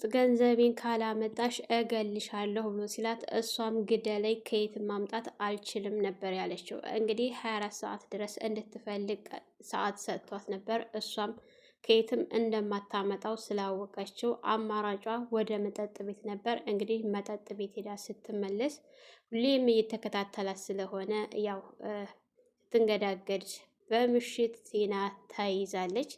ገንዘቤን ካላመጣሽ እገልሻለሁ ብሎ ሲላት እሷም ግደለኝ ከየት ማምጣት አልችልም ነበር ያለችው። እንግዲህ 24 ሰዓት ድረስ እንድትፈልግ ሰዓት ሰጥቷት ነበር። እሷም ከየትም እንደማታመጣው ስላወቀችው አማራጯ ወደ መጠጥ ቤት ነበር። እንግዲህ መጠጥ ቤት ሄዳ ስትመለስ ሁሌም እየተከታተላት ስለሆነ ያው ስትንገዳገድ በምሽት ቲና ተይዛለች።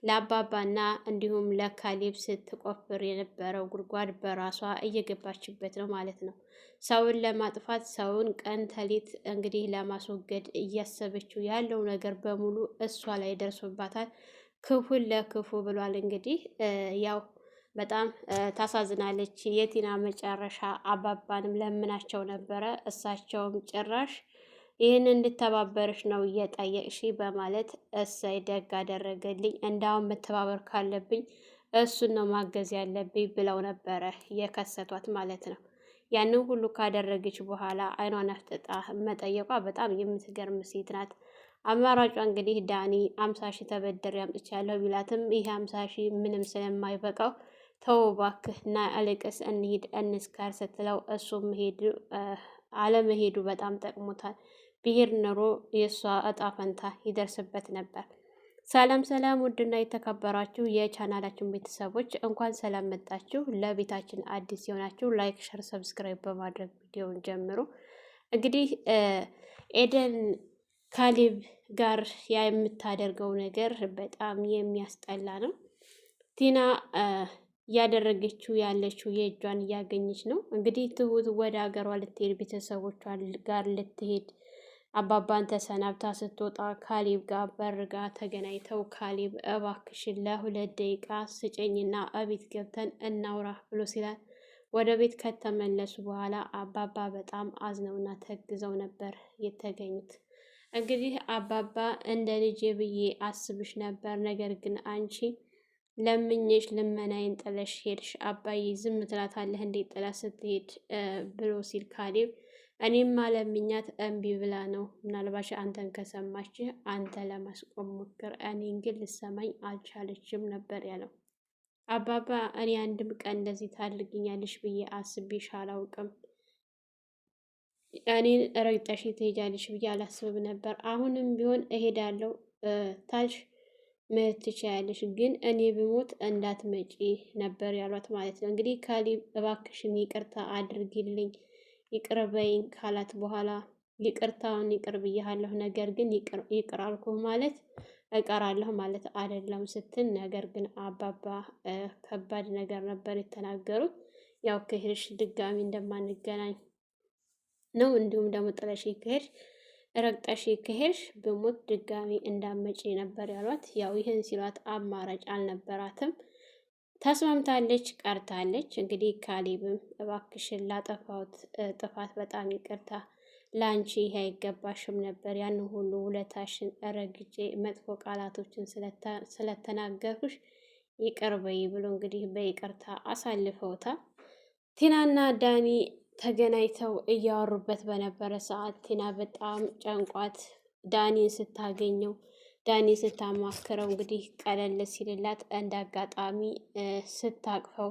ለአባባና እንዲሁም ለካሌብ ስትቆፍር የነበረው ጉድጓድ በራሷ እየገባችበት ነው ማለት ነው። ሰውን ለማጥፋት ሰውን ቀን ተሌት እንግዲህ ለማስወገድ እያሰበችው ያለው ነገር በሙሉ እሷ ላይ ደርሶባታል። ክፉን ለክፉ ብሏል። እንግዲህ ያው በጣም ታሳዝናለች። የቲና መጨረሻ አባባንም ለምናቸው ነበረ። እሳቸውም ጭራሽ ይህን እንድተባበርሽ ነው እየጠየቅሽ በማለት እሰይ ደግ አደረገልኝ፣ እንዳውም መተባበር ካለብኝ እሱን ነው ማገዝ ያለብኝ ብለው ነበረ የከሰቷት ማለት ነው። ያንን ሁሉ ካደረገች በኋላ አይኗን አፍጥጣ መጠየቋ በጣም የምትገርም ሴት ናት። አማራጯ እንግዲህ ዳኒ 50 ሺህ ተበደር ያምጥቻለሁ ቢላትም ይህ 50 ሺህ ምንም ስለማይበቃው ተው እባክህ ና አልቅስ እንሂድ እንስካር ስትለው እሱ አለመሄዱ በጣም ጠቅሞታል። ብሄር ኖሮ የእሷ እጣ ፈንታ ይደርስበት ነበር። ሰላም ሰላም! ውድና የተከበራችሁ የቻናላችን ቤተሰቦች እንኳን ሰላም መጣችሁ። ለቤታችን አዲስ የሆናችሁ ላይክ፣ ሸር፣ ሰብስክራይብ በማድረግ ቪዲዮውን ጀምሩ። እንግዲህ ኤደን ካሌብ ጋር የምታደርገው ነገር በጣም የሚያስጠላ ነው። ቲና እያደረገችው ያለችው የእጇን እያገኘች ነው። እንግዲህ ትሁት ወደ ሀገሯ ልትሄድ ቤተሰቦቿ ጋር ልትሄድ አባባን ተሰናብታ ስትወጣ ካሌብ ጋር በርጋ ተገናኝተው ካሌብ እባክሽን ለ2 ደቂቃ ስጨኝና እቤት ገብተን እናውራ ብሎ ሲላል ወደ ቤት ከተመለሱ በኋላ አባባ በጣም አዝነውና ተግዘው ነበር የተገኙት። እንግዲህ አባባ እንደ ልጄ ብዬ አስብሽ ነበር፣ ነገር ግን አንቺ ለምኜሽ ልመናዬን ጥለሽ ሄድሽ። አባዬ ዝም ትላታለህ እንዴት ጥላ ስትሄድ ብሎ ሲል ካሌብ እኔም ለምኛት እምቢ ብላ ነው። ምናልባሽ አንተን ከሰማች አንተ ለማስቆም ሞክር፣ እኔን ግን ልሰማኝ አልቻለችም ነበር ያለው። አባባ እኔ አንድም ቀን እንደዚህ ታድርግኛለሽ ብዬ አስቤሽ አላውቅም። እኔን ረግጠሽ ትሄጃለሽ ብዬ አላስብም ነበር። አሁንም ቢሆን እሄዳለሁ ታልሽ መሄድ ትችያለሽ፣ ግን እኔ ብሞት እንዳትመጪ ነበር ያሏት ማለት ነው። እንግዲህ ካሌብ እባክሽን ይቅርታ አድርጊልኝ ይቅር በይኝ ካላት በኋላ ይቅርታውን ይቅር ብያለሁ፣ ነገር ግን ይቅር አልኩህ ማለት እቀራለሁ ማለት አይደለም ስትል፣ ነገር ግን አባባ ከባድ ነገር ነበር የተናገሩት። ያው ከሄድሽ ድጋሚ እንደማንገናኝ ነው፣ እንዲሁም ደግሞ ጥለሽ ከሄድሽ ረግጠሽ ከሄድሽ ብሞት ድጋሚ እንዳመጪ ነበር ያሏት። ያው ይህን ሲሏት አማራጭ አልነበራትም። ተስማምታለች፣ ቀርታለች። እንግዲህ ካሌብም እባክሽን ላጠፋሁት ጥፋት በጣም ይቅርታ፣ ለአንቺ ይሄ አይገባሽም ነበር፣ ያን ሁሉ ውለታሽን ረግጬ መጥፎ ቃላቶችን ስለተናገርኩሽ ይቅር በይ ብሎ እንግዲህ በይቅርታ አሳልፈውታል። ቲናና ዳኒ ተገናኝተው እያወሩበት በነበረ ሰዓት ቲና በጣም ጨንቋት ዳኒን ስታገኘው ዳኒ ስታማክረው እንግዲህ ቀለል ሲልላት እንደ አጋጣሚ ስታቅፈው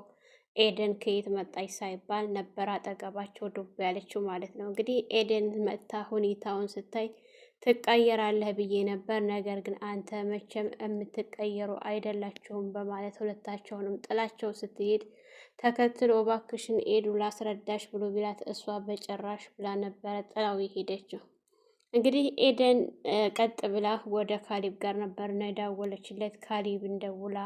ኤደን ከየት መጣች ሳይባል ነበር አጠገባቸው ዱብ ያለችው ማለት ነው። እንግዲህ ኤደን መጥታ ሁኔታውን ስታይ ትቀየራለህ ብዬ ነበር፣ ነገር ግን አንተ መቼም የምትቀየሩ አይደላችሁም በማለት ሁለታቸውንም ጥላቸው ስትሄድ ተከትሎ እባክሽን ኤዱ ላስረዳሽ ብሎ ቢላት እሷ በጭራሽ ብላ ነበረ ጥላው ሄደችው። እንግዲህ ኤደን ቀጥ ብላ ወደ ካሌብ ጋር ነበር ነው የደወለችለት። ካሌብን ደውላ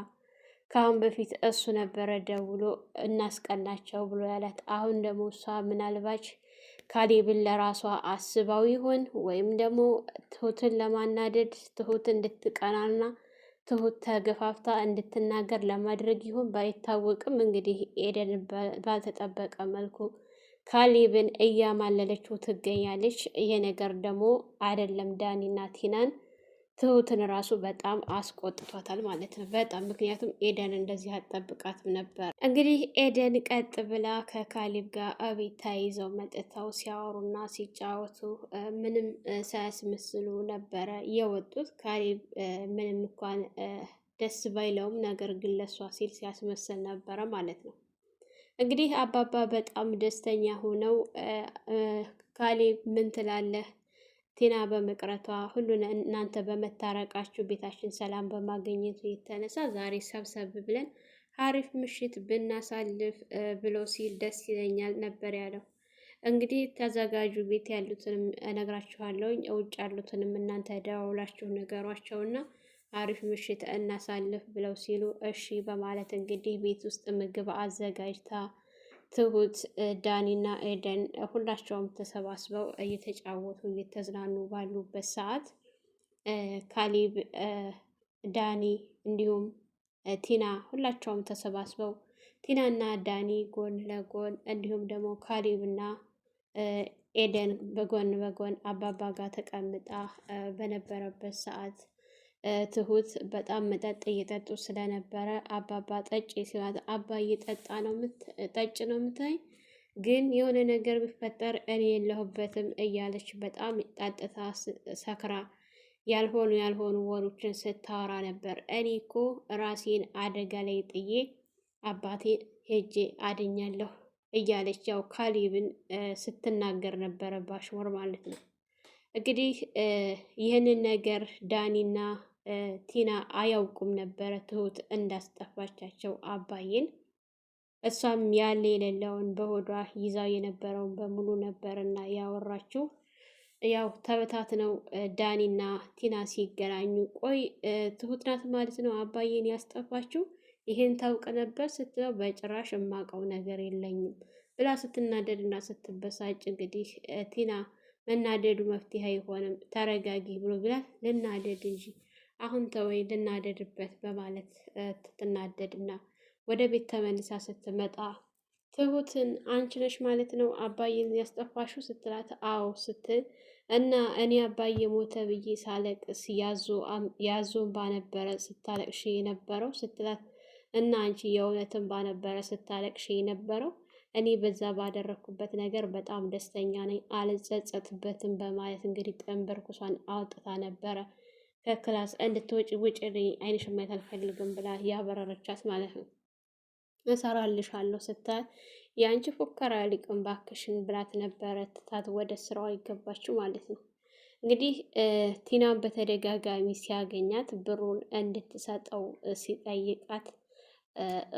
ከአሁን በፊት እሱ ነበረ ደውሎ እናስቀናቸው ብሎ ያላት። አሁን ደግሞ እሷ ምናልባች ካሌብን ለራሷ አስባው ይሆን ወይም ደግሞ ትሁትን ለማናደድ ትሁት እንድትቀናና ትሁት ተገፋፍታ እንድትናገር ለማድረግ ይሁን ባይታወቅም፣ እንግዲህ ኤደን ባልተጠበቀ መልኩ ካሌብን እያማለለችው ትገኛለች። ይሄ ነገር ደግሞ አይደለም ዳኒና ቲናን ትሁትን ራሱ በጣም አስቆጥቷታል ማለት ነው። በጣም ምክንያቱም ኤደን እንደዚህ አትጠብቃትም ነበር። እንግዲህ ኤደን ቀጥ ብላ ከካሌብ ጋር እቤት ተይዘው መጥተው ሲያወሩና ሲጫወቱ ምንም ሳያስመስሉ ነበረ የወጡት። ካሌብ ምንም እንኳን ደስ ባይለውም ነገር ግን ለሷ ሲል ሲያስመስል ነበረ ማለት ነው። እንግዲህ አባባ በጣም ደስተኛ ሆነው ካሌብ ምን ትላለህ? ቲና በመቅረቷ ሁሉን እናንተ በመታረቃችሁ ቤታችን ሰላም በማግኘቱ የተነሳ ዛሬ ሰብሰብ ብለን አሪፍ ምሽት ብናሳልፍ ብሎ ሲል ደስ ይለኛል ነበር ያለው። እንግዲህ ተዘጋጁ፣ ቤት ያሉትንም እነግራችኋለሁ፣ ውጭ ያሉትንም እናንተ ደዋውላችሁ ነገሯቸውና አሪፍ ምሽት እናሳልፍ ብለው ሲሉ እሺ በማለት እንግዲህ ቤት ውስጥ ምግብ አዘጋጅታ ትሁት፣ ዳኒና ኤደን ሁላቸውም ተሰባስበው እየተጫወቱ እየተዝናኑ ባሉበት ሰዓት ካሊብ፣ ዳኒ እንዲሁም ቲና ሁላቸውም ተሰባስበው ቲናና ዳኒ ጎን ለጎን እንዲሁም ደግሞ ካሊብና ኤደን በጎን በጎን አባባ ጋር ተቀምጣ በነበረበት ሰዓት ትሁት በጣም መጠጥ እየጠጡ ስለነበረ አባባ ጠጭ ሲላት አባዬ ጠጭ ነው የምታይ፣ ግን የሆነ ነገር ቢፈጠር እኔ የለሁበትም እያለች በጣም ጠጥታ ሰክራ ያልሆኑ ወሮችን ስታወራ ነበር። እኔ እኮ ራሴን አደጋ ላይ ጥዬ አባቴ ሄጄ አድኛለሁ እያለች ያው ካሌብን ስትናገር ነበረ፣ ባሽሙር ማለት ነው። እንግዲህ ይህንን ነገር ዳኒና ቲና አያውቁም ነበረ ትሁት እንዳስጠፋቻቸው አባዬን። እሷም ያለ የሌለውን በሆዷ ይዛው የነበረውን በሙሉ ነበርና ያወራችው። ያው ተበታትነው ዳኒና ቲና ሲገናኙ ቆይ ትሁት ናት ማለት ነው አባዬን ያስጠፋችው? ይሄን ታውቅ ነበር ስትለው በጭራሽ የማውቀው ነገር የለኝም ብላ ስትናደድና ስትበሳጭ እንግዲህ ቲና መናደዱ መፍትሄ አይሆንም ተረጋጊ ብሎ ብላት ልናደድ እንጂ አሁን ተወይ ልናደድበት በማለት ትናደድና ወደ ቤት ተመልሳ ስትመጣ ትሁትን አንቺ ነሽ ማለት ነው አባዬን ያስጠፋሽው ስትላት አዎ ስትል እና እኔ አባዬ ሞተ ብዬ ሳለቅስ ያዞን ባነበረ ስታለቅሽ የነበረው ስትላት እና አንቺ የእውነትን ባነበረ ስታለቅሽ የነበረው እኔ በዛ ባደረግኩበት ነገር በጣም ደስተኛ ነኝ፣ አልጸጸትበትም በማለት እንግዲህ ጠንበርኩሷን አውጥታ ነበረ ከክላስ እንድትወጪ ውጭ አይንሽን ማየት አልፈልግም ብላ ያበረረቻት ማለት ነው። እሰራልሻለሁ ስታል የአንቺ ፉከራ ሊቅም ባክሽን ብላት ነበረ ትታት ወደ ስራዋ ይገባችው ማለት ነው። እንግዲህ ቲናን በተደጋጋሚ ሲያገኛት ብሩን እንድትሰጠው ሲጠይቃት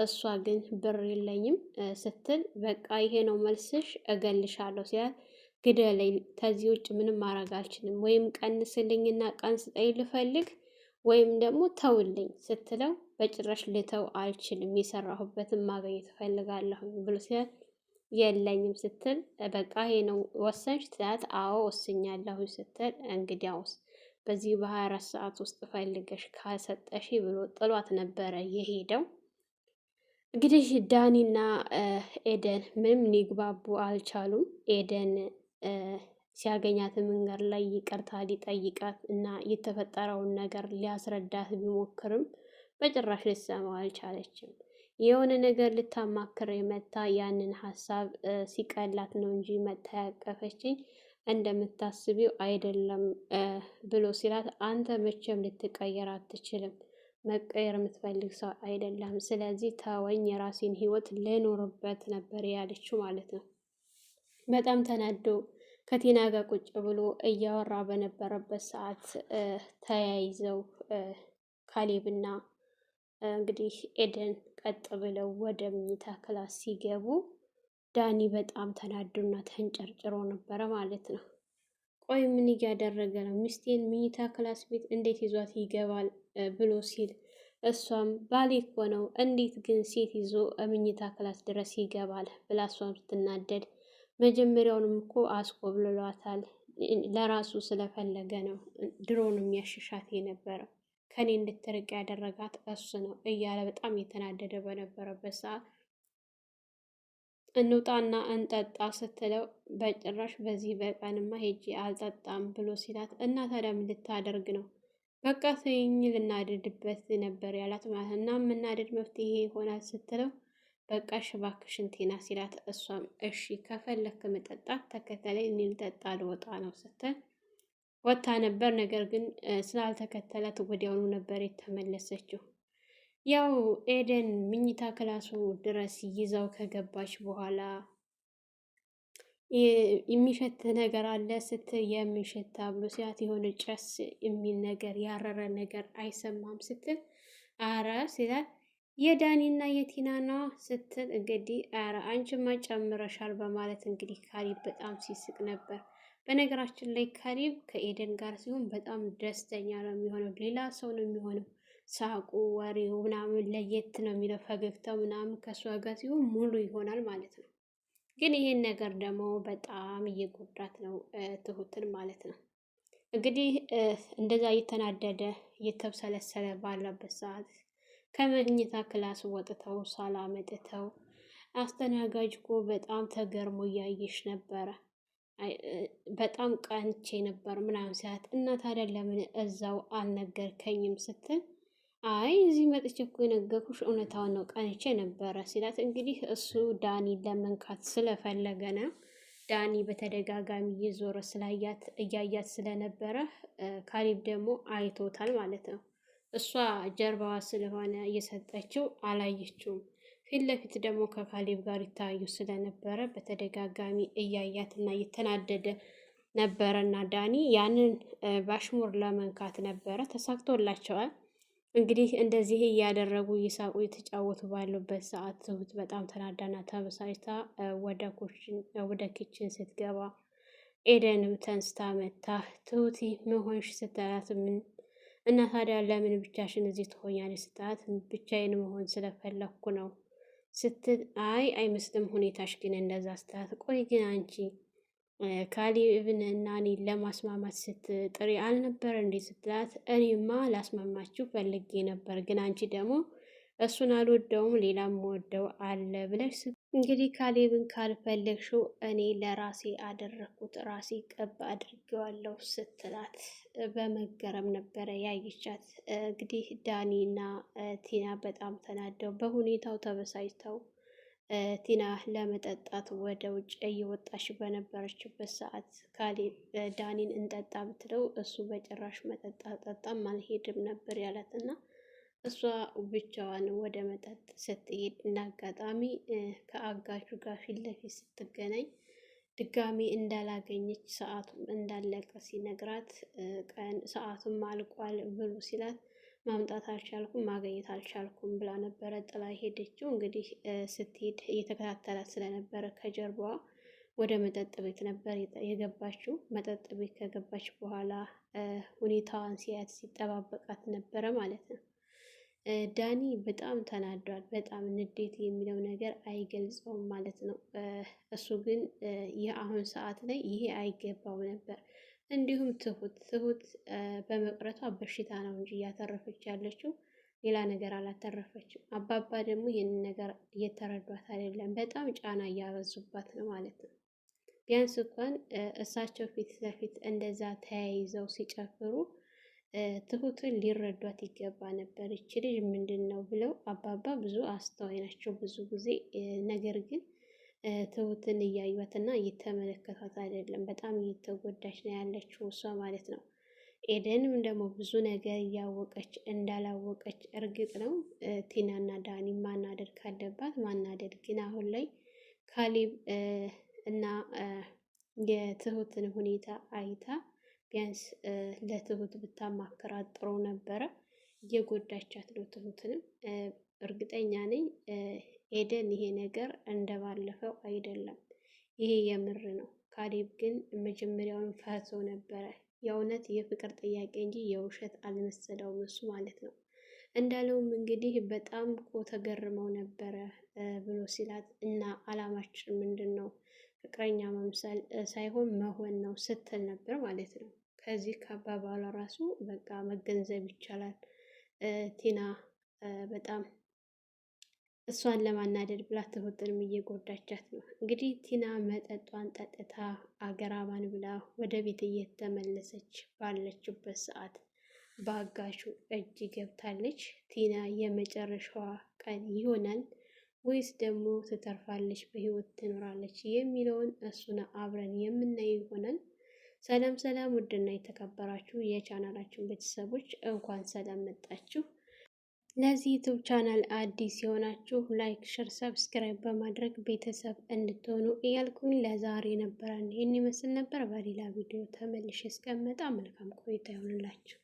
እሷ ግን ብር የለኝም ስትል በቃ ይሄ ነው መልስሽ እገልሻለሁ ሲላት ግደለኝ፣ ከዚህ ውጭ ምንም ማድረግ አልችልም፣ ወይም ቀንስልኝና ቀን ስጠኝ ልፈልግ ወይም ደግሞ ተውልኝ ስትለው በጭራሽ ልተው አልችልም፣ የሰራሁበትን ማግኘት እፈልጋለሁ ብሎ ሲላት የለኝም ስትል በቃ ይሄ ነው ወሰንሽ ትላት አዎ ወስኛለሁ ስትል እንግዲያውስ በዚህ በ24 ሰዓት ውስጥ ፈልገሽ ካልሰጠሽ ብሎ ጥሏት ነበረ የሄደው። እንግዲህ ዳኒና ኤደን ምንም ሊግባቡ አልቻሉም። ኤደን ሲያገኛት መንገድ ላይ ይቅርታ ሊጠይቃት እና የተፈጠረውን ነገር ሊያስረዳት ቢሞክርም በጭራሽ ልትሰማው አልቻለችም። የሆነ ነገር ልታማክር የመታ ያንን ሀሳብ ሲቀላት ነው እንጂ መታ ያቀፈችኝ እንደምታስቢው አይደለም ብሎ ሲላት አንተ መቼም ልትቀየር አትችልም፣ መቀየር የምትፈልግ ሰው አይደለም፣ ስለዚህ ተወኝ፣ የራሴን ህይወት ልኖርበት ነበር ያለችው ማለት ነው። በጣም ተናዶ ከቲና ጋር ቁጭ ብሎ እያወራ በነበረበት ሰዓት ተያይዘው ካሌብና እንግዲህ ኤደን ቀጥ ብለው ወደ ምኝታ ክላስ ሲገቡ ዳኒ በጣም ተናዶና ተንጨርጭሮ ነበረ ማለት ነው። ቆይ ምን እያደረገ ነው? ሚስቴን ምኝታ ክላስ ቤት እንዴት ይዟት ይገባል ብሎ ሲል እሷም ባሌ እኮ ነው፣ እንዴት ግን ሴት ይዞ ምኝታ ክላስ ድረስ ይገባል ብላ እሷም ስትናደድ መጀመሪያውንም እኮ አስኮብልሏታል፣ ለራሱ ስለፈለገ ነው ድሮንም ያሽሻት የነበረው፣ ከኔ እንድትርቅ ያደረጋት እሱ ነው እያለ በጣም የተናደደ በነበረበት ሰዓት እንውጣና እንጠጣ ስትለው በጭራሽ በዚህ በቀንማ ሄጄ አልጠጣም ብሎ ሲላት እና ታዲያ ምን ልታደርግ ነው? በቃ ተይኝ ልናደድበት ነበር ያላት ማለት እና የምናደድ መፍትሄ ይሆናል ስትለው በቃ እባክሽን ቲና ሲላት እሷም እሺ ከፈለክ መጠጣት ተከተለኝ እኔ ልጠጣ ልወጣ ነው ስትል ወጥታ ነበር። ነገር ግን ስላልተከተላት ወዲያውኑ ነበር የተመለሰችው። ያው ኤደን ምኝታ ክላሱ ድረስ ይዛው ከገባች በኋላ የሚሸት ነገር አለ ስትል የሚሸት ብሎ ሲያት የሆነ ጨስ የሚል ነገር ያረረ ነገር አይሰማም ስትል አረ ሲላት የዳኒና የቲና ነው ስትል እንግዲህ አረ አንቺማ ጨምረሻል በማለት እንግዲህ ካሊብ በጣም ሲስቅ ነበር። በነገራችን ላይ ካሊብ ከኤደን ጋር ሲሆን በጣም ደስተኛ ነው የሚሆነው። ሌላ ሰው ነው የሚሆነው። ሳቁ፣ ወሬው ምናምን ለየት ነው የሚለው። ፈገግታው ምናምን ከእሷ ጋር ሲሆን ሙሉ ይሆናል ማለት ነው። ግን ይሄን ነገር ደግሞ በጣም እየጎዳት ነው ትሁትን ማለት ነው። እንግዲህ እንደዛ እየተናደደ እየተብሰለሰለ ባለበት ሰዓት ከመኝታ ክላስ ወጥተው ሳላ መጥተው አስተናጋጅ እኮ በጣም ተገርሞ እያየሽ ነበረ፣ በጣም ቀንቼ ነበር ምናምን ሲላት እና ታዲያ ለምን እዛው አልነገርከኝም ስትል አይ እዚህ መጥቼ እኮ የነገርኩሽ እውነታውን ነው ቀንቼ ነበረ ሲላት፣ እንግዲህ እሱ ዳኒ ለመንካት ስለፈለገ ነው። ዳኒ በተደጋጋሚ እየዞረ ስላያት እያያት ስለነበረ ካሊብ ደግሞ አይቶታል ማለት ነው። እሷ ጀርባዋ ስለሆነ እየሰጠችው አላየችውም። ፊት ለፊት ደግሞ ከካሊብ ጋር ይታዩ ስለነበረ በተደጋጋሚ እያያት እና እየተናደደ ነበረና ዳኒ ያንን ባሽሙር ለመንካት ነበረ። ተሳክቶላቸዋል። እንግዲህ እንደዚህ እያደረጉ እየሳቁ የተጫወቱ ባሉበት ሰዓት ትሁት በጣም ተናዳና ተበሳጭታ ወደ ኪችን ስትገባ ኤደንም ተንስታ መታ ትሁት መሆንሽ ስትላት ምን እና ታዲያ ለምን ብቻሽን እዚህ ትሆኛለሽ ስትላት ብቻዬን መሆን ስለፈለኩ ነው ስትል አይ አይመስልም ሁኔታሽ ግን እንደዛ ስትላት ቆይ ግን አንቺ ካሌብን እና እኔን ለማስማማት ስትጥሪ አልነበረ እንዴ ስትላት እኔማ ላስማማችሁ ፈልጌ ነበር፣ ግን አንቺ ደግሞ እሱን አልወደውም ሌላም ወደው አለ ብለሽ እንግዲህ ካሌብን ካልፈለግሽው እኔ ለራሴ አደረግኩት ራሴ ቀብ አድርጌዋለሁ ስትላት በመገረም ነበረ ያየቻት። እንግዲህ ዳኒና ቲና በጣም ተናደው በሁኔታው ተበሳጭተው ቲና ለመጠጣት ወደ ውጭ እየወጣች በነበረችበት ሰዓት ካሌብ ዳኒን እንጠጣ ብትለው እሱ በጭራሽ መጠጣ ጠጣም አልሄድም ነበር ያላት እና እሷ ብቻዋን ወደ መጠጥ ስትሄድ እና አጋጣሚ ከአጋቹ ጋር ፊት ለፊት ስትገናኝ ድጋሚ እንዳላገኘች ሰዓቱም እንዳለቀ ሲነግራት ቀን ሰዓቱም አልቋል ብሎ ሲላት ማምጣት አልቻልኩም ማገኘት አልቻልኩም ብላ ነበረ ጥላ ሄደችው። እንግዲህ ስትሄድ እየተከታተላት ስለነበረ ከጀርባዋ ወደ መጠጥ ቤት ነበር የገባችው። መጠጥ ቤት ከገባች በኋላ ሁኔታዋን ሲያት ሲጠባበቃት ነበረ ማለት ነው። ዳኒ በጣም ተናዷል። በጣም ንዴት የሚለው ነገር አይገልጸውም ማለት ነው። እሱ ግን የአሁን ሰዓት ላይ ይሄ አይገባው ነበር። እንዲሁም ትሁት በመቅረቷ በሽታ ነው እንጂ እያተረፈች ያለችው ሌላ ነገር አላተረፈችም። አባባ ደግሞ ይህንን ነገር እየተረዷት አይደለም። በጣም ጫና እያበዙባት ነው ማለት ነው። ቢያንስ እንኳን እሳቸው ፊት ለፊት እንደዛ ተያይዘው ሲጨፍሩ ትሁትን ሊረዷት ይገባ ነበር። ይች ልጅ ምንድን ነው ብለው አባባ ብዙ አስተዋይ ናቸው ብዙ ጊዜ ነገር ግን ትሁትን እያዩት እና እየተመለከቷት አይደለም። በጣም እየተጎዳች ነው ያለችው እሷ ማለት ነው። ኤደንም ደግሞ ብዙ ነገር እያወቀች እንዳላወቀች እርግጥ ነው። ቲናና ዳኒ ማናደድ ካለባት ማናደድ፣ ግን አሁን ላይ ካሌብ እና የትሁትን ሁኔታ አይታ ቢያንስ ለትሁት ብታማክራት ጥሩ ነበረ። እየጎዳቻት ነው ትሁትንም። እርግጠኛ ነኝ ኤደን ይሄ ነገር እንደባለፈው አይደለም፣ ይሄ የምር ነው። ካሌብ ግን መጀመሪያውን ፈርቶ ነበረ። የእውነት የፍቅር ጥያቄ እንጂ የውሸት አልመሰለውም እሱ ማለት ነው። እንዳለውም እንግዲህ በጣም እኮ ተገርመው ነበረ ብሎ ሲላት እና አላማችን ምንድን ነው ፍቅረኛ መምሰል ሳይሆን መሆን ነው ስትል ነበር ማለት ነው። ከዚህ ከአባባሏ ራሱ በቃ መገንዘብ ይቻላል ቲና በጣም እሷን ለማናደድ ብላ ትሁትንም እየጎዳቻት ነው። እንግዲህ ቲና መጠጧን ጠጥታ አገራማን ብላ ወደ ቤት እየተመለሰች ባለችበት ሰዓት በአጋቹ እጅ ገብታለች። ቲና የመጨረሻዋ ቀን ይሆናል ወይስ ደግሞ ትተርፋለች፣ በህይወት ትኖራለች የሚለውን እሱን አብረን የምናየው ይሆናል። ሰላም ሰላም! ውድና የተከበራችሁ የቻናላችን ቤተሰቦች እንኳን ሰላም መጣችሁ። ለዚህ ዩቱብ ቻናል አዲስ የሆናችሁ ላይክ፣ ሸር፣ ሰብስክራይብ በማድረግ ቤተሰብ እንድትሆኑ እያልኩኝ ለዛሬ ነበረን ይህን ይመስል ነበር። በሌላ ቪዲዮ ተመልሼ እስከመጣ መልካም ቆይታ ይሆንላችሁ።